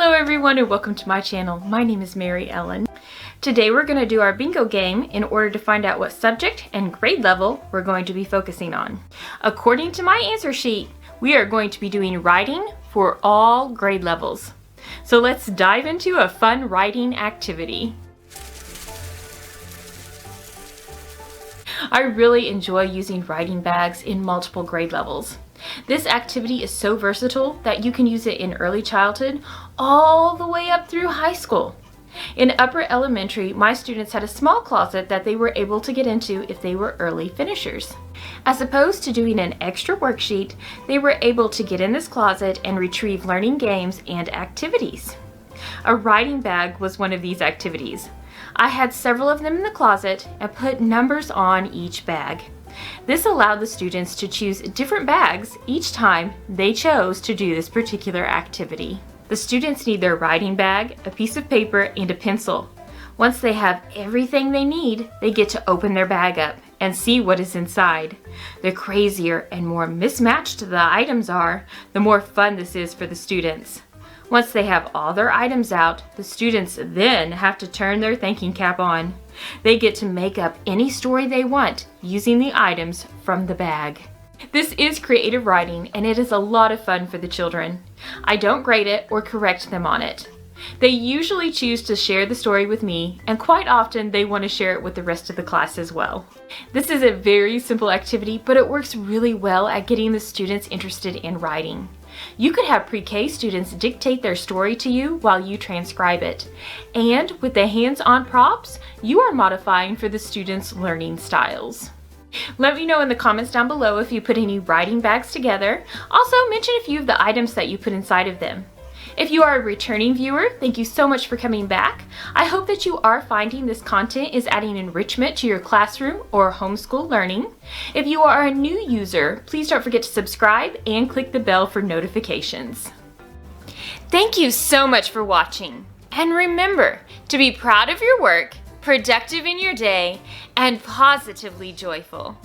Hello everyone and welcome to my channel. My name is Mary Ellen. Today we're going to do our bingo game in order to find out what subject and grade level we're going to be focusing on. According to my answer sheet, we are going to be doing writing for all grade levels. So let's dive into a fun writing activity. I really enjoy using writing bags in multiple grade levels. This activity is so versatile that you can use it in early childhood all the way up through high school. In upper elementary, my students had a small closet that they were able to get into if they were early finishers. As opposed to doing an extra worksheet, they were able to get in this closet and retrieve learning games and activities. A writing bag was one of these activities. I had several of them in the closet and put numbers on each bag. This allowed the students to choose different bags each time they chose to do this particular activity. The students need their writing bag, a piece of paper, and a pencil. Once they have everything they need, they get to open their bag up and see what is inside. The crazier and more mismatched the items are, the more fun this is for the students. Once they have all their items out, the students then have to turn their thinking cap on. They get to make up any story they want using the items from the bag. This is creative writing and it is a lot of fun for the children. I don't grade it or correct them on it. They usually choose to share the story with me, and quite often they want to share it with the rest of the class as well. This is a very simple activity, but it works really well at getting the students interested in writing. You could have pre-K students dictate their story to you while you transcribe it. And with the hands-on props, you are modifying for the students' learning styles. Let me know in the comments down below if you put any writing bags together. Also, mention a few of the items that you put inside of them. If you are a returning viewer, thank you so much for coming back. I hope that you are finding this content is adding enrichment to your classroom or homeschool learning. If you are a new user, please don't forget to subscribe and click the bell for notifications. Thank you so much for watching. And remember to be proud of your work, productive in your day, and positively joyful.